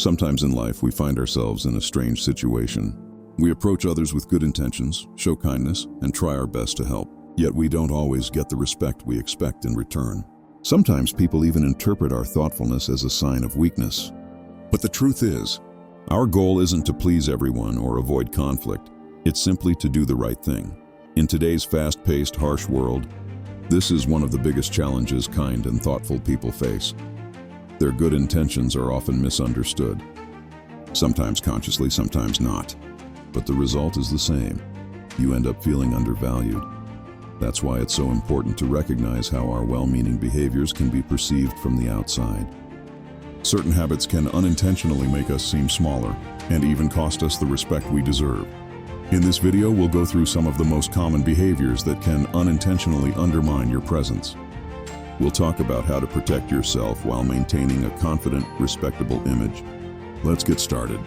Sometimes in life, we find ourselves in a strange situation. We approach others with good intentions, show kindness, and try our best to help. Yet we don't always get the respect we expect in return. Sometimes people even interpret our thoughtfulness as a sign of weakness. But the truth is, our goal isn't to please everyone or avoid conflict. It's simply to do the right thing. In today's fast-paced, harsh world, this is one of the biggest challenges kind and thoughtful people face. Their good intentions are often misunderstood. Sometimes consciously, sometimes not. But the result is the same. You end up feeling undervalued. That's why it's so important to recognize how our well-meaning behaviors can be perceived from the outside. Certain habits can unintentionally make us seem smaller and even cost us the respect we deserve. In this video, we'll go through some of the most common behaviors that can unintentionally undermine your presence. We'll talk about how to protect yourself while maintaining a confident, respectable image. Let's get started.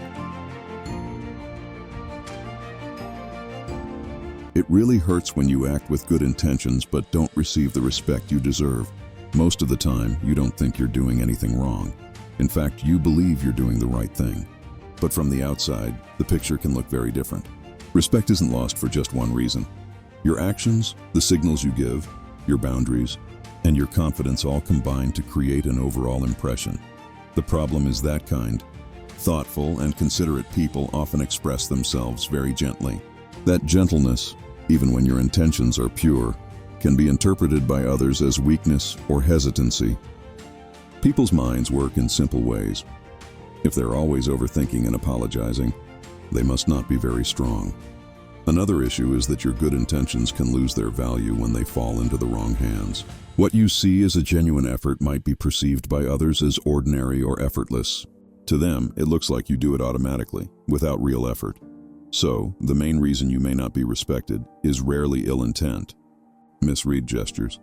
It really hurts when you act with good intentions but don't receive the respect you deserve. Most of the time, you don't think you're doing anything wrong. In fact, you believe you're doing the right thing. But from the outside, the picture can look very different. Respect isn't lost for just one reason. Your actions, the signals you give, your boundaries, and your confidence all combine to create an overall impression. The problem is that kind. Thoughtful and considerate people often express themselves very gently. That gentleness, even when your intentions are pure, can be interpreted by others as weakness or hesitancy. People's minds work in simple ways. If they're always overthinking and apologizing, they must not be very strong. Another issue is that your good intentions can lose their value when they fall into the wrong hands. What you see as a genuine effort might be perceived by others as ordinary or effortless. To them, it looks like you do it automatically, without real effort. So, the main reason you may not be respected is rarely ill intent. Misread gestures,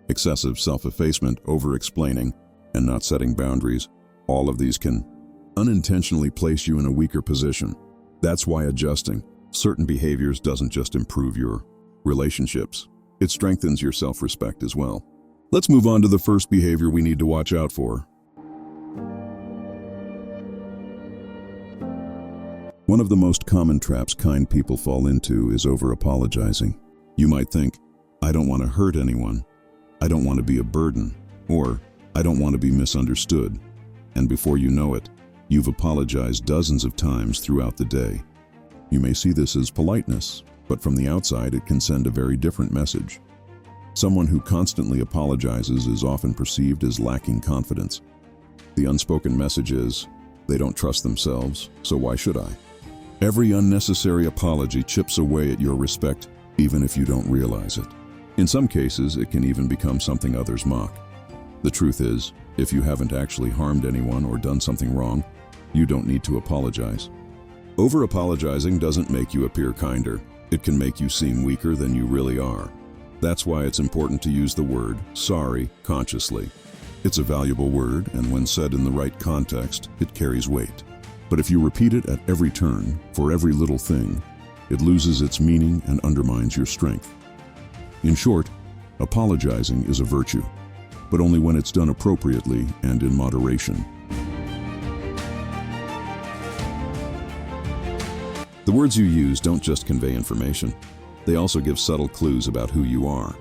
excessive self-effacement, over-explaining, and not setting boundaries, all of these can unintentionally place you in a weaker position. That's why adjusting certain behaviors doesn't just improve your relationships, it strengthens your self-respect as well. Let's move on to the first behavior we need to watch out for. One of the most common traps kind people fall into is over-apologizing. You might think, I don't want to hurt anyone, I don't want to be a burden, or I don't want to be misunderstood. And before you know it, you've apologized dozens of times throughout the day. You may see this as politeness, but from the outside it can send a very different message. Someone who constantly apologizes is often perceived as lacking confidence. The unspoken message is, they don't trust themselves, so why should I? Every unnecessary apology chips away at your respect, even if you don't realize it. In some cases, it can even become something others mock. The truth is, if you haven't actually harmed anyone or done something wrong, you don't need to apologize. Over-apologizing doesn't make you appear kinder. It can make you seem weaker than you really are. That's why it's important to use the word sorry consciously. It's a valuable word, and when said in the right context, it carries weight. But if you repeat it at every turn, for every little thing, it loses its meaning and undermines your strength. In short, apologizing is a virtue, but only when it's done appropriately and in moderation. The words you use don't just convey information, they also give subtle clues about who you are.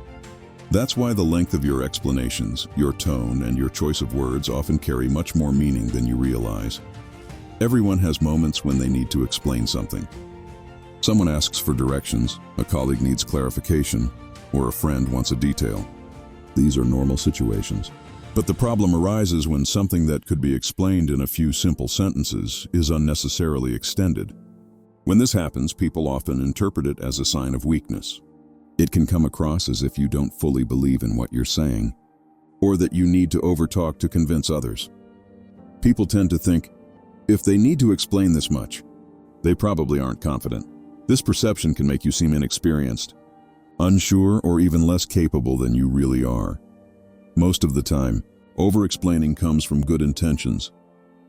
That's why the length of your explanations, your tone, and your choice of words often carry much more meaning than you realize. Everyone has moments when they need to explain something. Someone asks for directions, a colleague needs clarification, or a friend wants a detail. These are normal situations. But the problem arises when something that could be explained in a few simple sentences is unnecessarily extended. When this happens, people often interpret it as a sign of weakness. It can come across as if you don't fully believe in what you're saying, or that you need to overtalk to convince others. People tend to think, if they need to explain this much, they probably aren't confident. This perception can make you seem inexperienced, unsure, or even less capable than you really are. Most of the time, over-explaining comes from good intentions,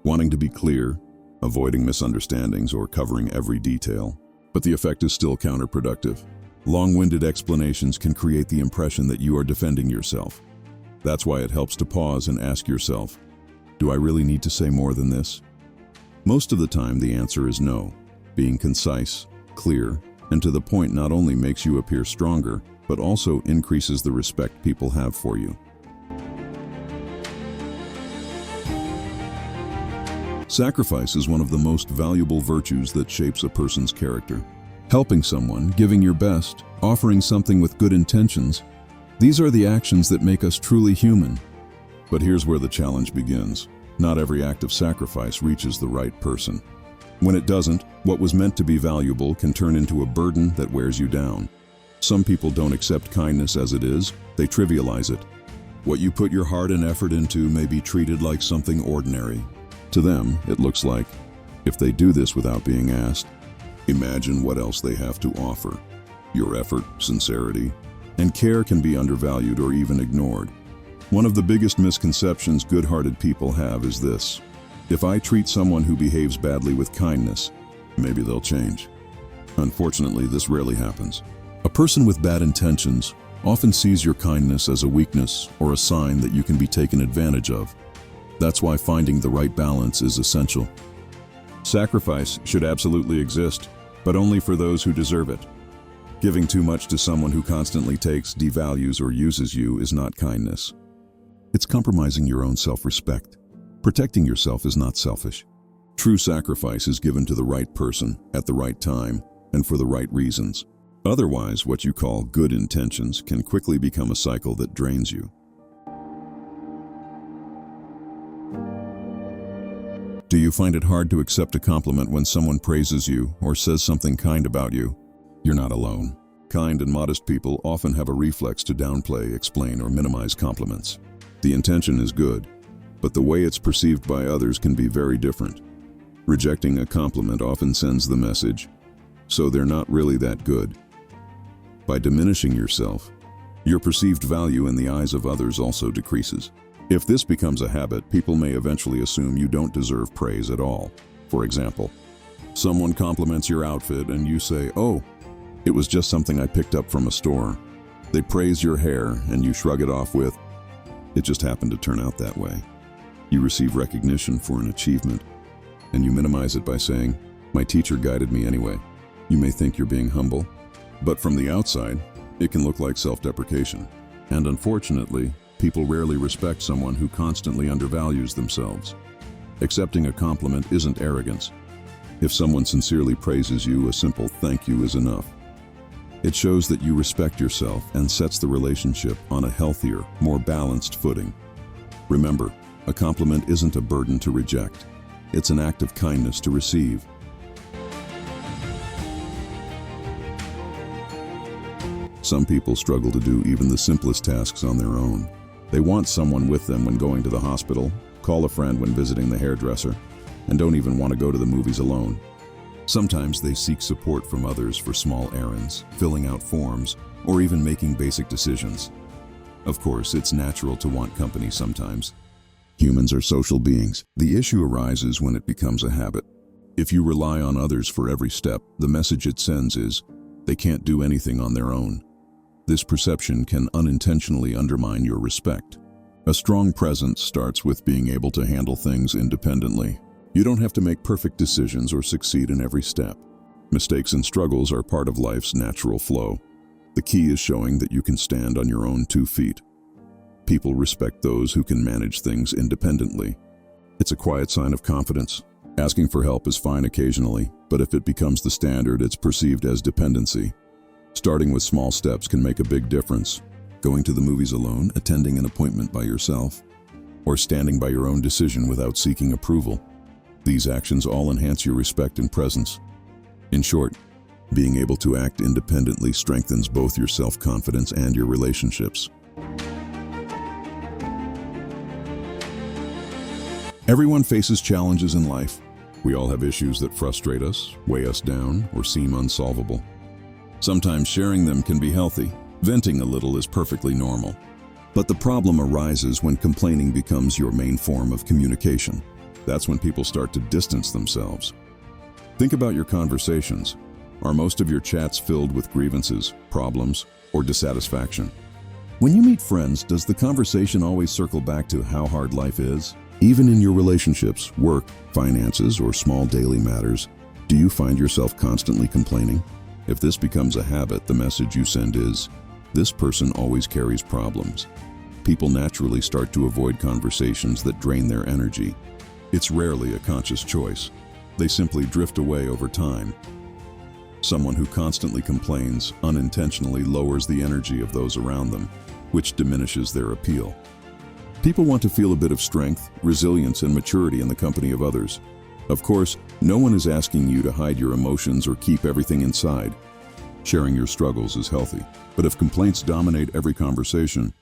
wanting to be clear, avoiding misunderstandings, or covering every detail. But the effect is still counterproductive. Long-winded explanations can create the impression that you are defending yourself. That's why it helps to pause and ask yourself, do I really need to say more than this? Most of the time, the answer is no. Being concise, clear, and to the point not only makes you appear stronger, but also increases the respect people have for you. Sacrifice is one of the most valuable virtues that shapes a person's character. Helping someone, giving your best, offering something with good intentions, these are the actions that make us truly human. But here's where the challenge begins. Not every act of sacrifice reaches the right person. When it doesn't, what was meant to be valuable can turn into a burden that wears you down. Some people don't accept kindness as it is, they trivialize it. What you put your heart and effort into may be treated like something ordinary. To them, it looks like, if they do this without being asked, imagine what else they have to offer. Your effort, sincerity, and care can be undervalued or even ignored. One of the biggest misconceptions good-hearted people have is this: if I treat someone who behaves badly with kindness, maybe they'll change. Unfortunately, this rarely happens. A person with bad intentions often sees your kindness as a weakness or a sign that you can be taken advantage of. That's why finding the right balance is essential. Sacrifice should absolutely exist, but only for those who deserve it. Giving too much to someone who constantly takes, devalues, or uses you is not kindness. It's compromising your own self-respect. Protecting yourself is not selfish. True sacrifice is given to the right person, at the right time, and for the right reasons. Otherwise, what you call good intentions can quickly become a cycle that drains you. Do you find it hard to accept a compliment when someone praises you or says something kind about you? You're not alone. Kind and modest people often have a reflex to downplay, explain, or minimize compliments. The intention is good, but the way it's perceived by others can be very different. Rejecting a compliment often sends the message, so they're not really that good. By diminishing yourself, your perceived value in the eyes of others also decreases. If this becomes a habit, people may eventually assume you don't deserve praise at all. For example, someone compliments your outfit and you say, "Oh, it was just something I picked up from a store." They praise your hair and you shrug it off with, "It just happened to turn out that way." You receive recognition for an achievement, and you minimize it by saying, "My teacher guided me anyway." You may think you're being humble, but from the outside, it can look like self-deprecation. And unfortunately, people rarely respect someone who constantly undervalues themselves. Accepting a compliment isn't arrogance. If someone sincerely praises you, a simple thank you is enough. It shows that you respect yourself and sets the relationship on a healthier, more balanced footing. Remember, a compliment isn't a burden to reject. It's an act of kindness to receive. Some people struggle to do even the simplest tasks on their own. They want someone with them when going to the hospital, call a friend when visiting the hairdresser, and don't even want to go to the movies alone. Sometimes they seek support from others for small errands, filling out forms, or even making basic decisions. Of course, it's natural to want company sometimes. Humans are social beings. The issue arises when it becomes a habit. If you rely on others for every step, the message it sends is, they can't do anything on their own. This perception can unintentionally undermine your respect. A strong presence starts with being able to handle things independently. You don't have to make perfect decisions or succeed in every step. Mistakes and struggles are part of life's natural flow. The key is showing that you can stand on your own 2 feet. People respect those who can manage things independently. It's a quiet sign of confidence. Asking for help is fine occasionally, but if it becomes the standard, it's perceived as dependency. Starting with small steps can make a big difference. Going to the movies alone, attending an appointment by yourself, or standing by your own decision without seeking approval. These actions all enhance your respect and presence. In short, being able to act independently strengthens both your self-confidence and your relationships. Everyone faces challenges in life. We all have issues that frustrate us, weigh us down, or seem unsolvable. Sometimes sharing them can be healthy. Venting a little is perfectly normal. But the problem arises when complaining becomes your main form of communication. That's when people start to distance themselves. Think about your conversations. Are most of your chats filled with grievances, problems, or dissatisfaction? When you meet friends, does the conversation always circle back to how hard life is? Even in your relationships, work, finances, or small daily matters, do you find yourself constantly complaining? If this becomes a habit, the message you send is, "This person always carries problems." People naturally start to avoid conversations that drain their energy. It's rarely a conscious choice. They simply drift away over time. Someone who constantly complains unintentionally lowers the energy of those around them, which diminishes their appeal. People want to feel a bit of strength, resilience, and maturity in the company of others. Of course, no one is asking you to hide your emotions or keep everything inside. Sharing your struggles is healthy, but if complaints dominate every conversation,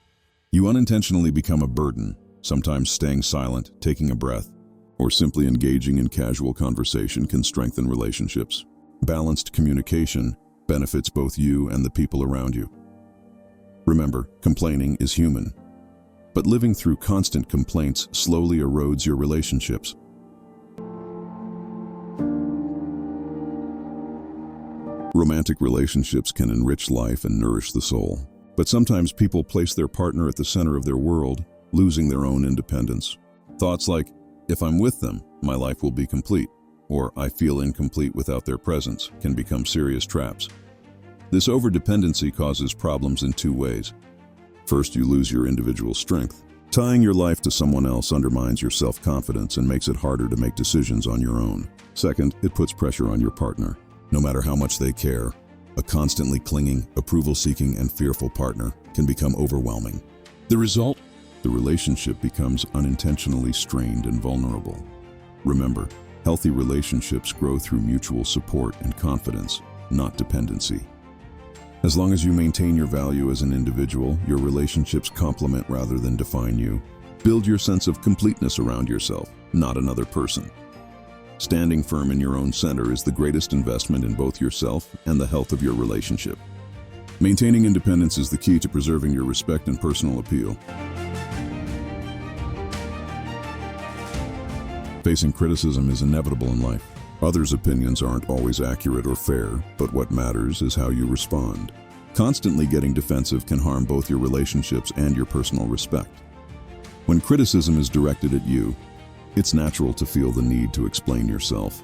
you unintentionally become a burden, sometimes staying silent, taking a breath, or simply engaging in casual conversation can strengthen relationships. Balanced communication benefits both you and the people around you. Remember, complaining is human, but living through constant complaints slowly erodes your relationships. Romantic relationships can enrich life and nourish the soul, but sometimes people place their partner at the center of their world, losing their own independence. Thoughts like, "If I'm with them, my life will be complete," or "I feel incomplete without their presence," can become serious traps. This overdependency causes problems in two ways. First, you lose your individual strength. Tying your life to someone else undermines your self-confidence and makes it harder to make decisions on your own. Second, it puts pressure on your partner. No matter how much they care, a constantly clinging, approval-seeking, and fearful partner can become overwhelming. The result? The relationship becomes unintentionally strained and vulnerable. Remember, healthy relationships grow through mutual support and confidence, not dependency. As long as you maintain your value as an individual, your relationships complement rather than define you. Build your sense of completeness around yourself, not another person. Standing firm in your own center is the greatest investment in both yourself and the health of your relationship. Maintaining independence is the key to preserving your respect and personal appeal. Facing criticism is inevitable in life. Others' opinions aren't always accurate or fair, but what matters is how you respond. Constantly getting defensive can harm both your relationships and your personal respect. When criticism is directed at you, it's natural to feel the need to explain yourself.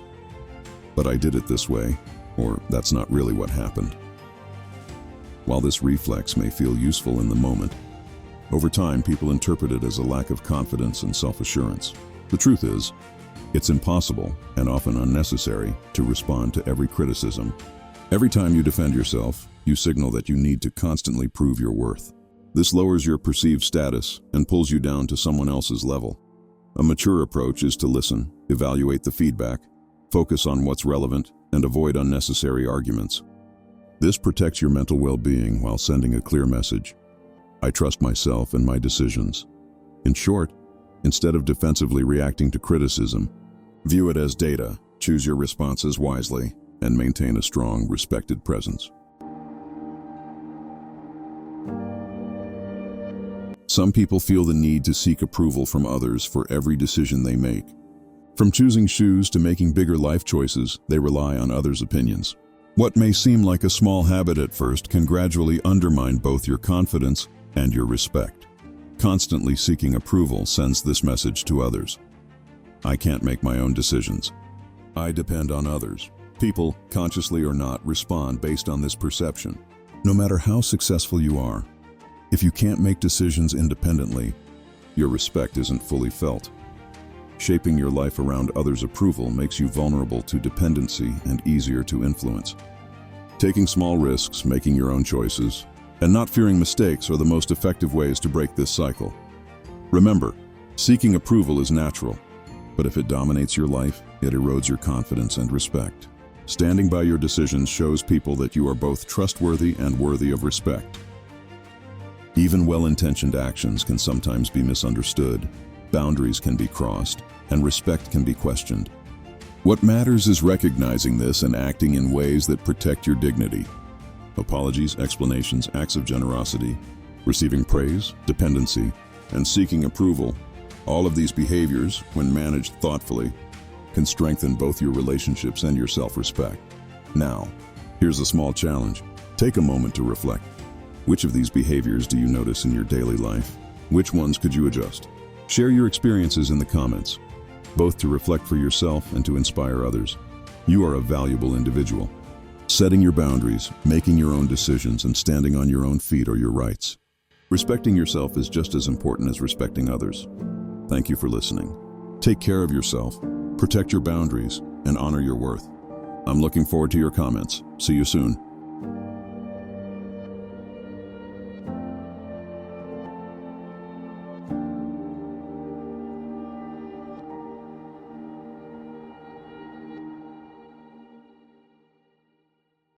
"But I did it this way," or "That's not really what happened." While this reflex may feel useful in the moment, over time people interpret it as a lack of confidence and self-assurance. The truth is, it's impossible, and often unnecessary, to respond to every criticism. Every time you defend yourself, you signal that you need to constantly prove your worth. This lowers your perceived status and pulls you down to someone else's level. A mature approach is to listen, evaluate the feedback, focus on what's relevant, and avoid unnecessary arguments. This protects your mental well-being while sending a clear message: "I trust myself and my decisions." In short, instead of defensively reacting to criticism, view it as data, choose your responses wisely, and maintain a strong, respected presence. Some people feel the need to seek approval from others for every decision they make. From choosing shoes to making bigger life choices, they rely on others' opinions. What may seem like a small habit at first can gradually undermine both your confidence and your respect. Constantly seeking approval sends this message to others: "I can't make my own decisions. I depend on others." People, consciously or not, respond based on this perception. No matter how successful you are, if you can't make decisions independently, your respect isn't fully felt. Shaping your life around others' approval makes you vulnerable to dependency and easier to influence. Taking small risks, making your own choices, and not fearing mistakes are the most effective ways to break this cycle. Remember, seeking approval is natural, but if it dominates your life, it erodes your confidence and respect. Standing by your decisions shows people that you are both trustworthy and worthy of respect. Even well-intentioned actions can sometimes be misunderstood, boundaries can be crossed, and respect can be questioned. What matters is recognizing this and acting in ways that protect your dignity. Apologies, explanations, acts of generosity, receiving praise, dependency, and seeking approval, all of these behaviors, when managed thoughtfully, can strengthen both your relationships and your self-respect. Now, here's a small challenge. Take a moment to reflect. Which of these behaviors do you notice in your daily life? Which ones could you adjust? Share your experiences in the comments, both to reflect for yourself and to inspire others. You are a valuable individual. Setting your boundaries, making your own decisions, and standing on your own feet are your rights. Respecting yourself is just as important as respecting others. Thank you for listening. Take care of yourself, protect your boundaries, and honor your worth. I'm looking forward to your comments. See you soon.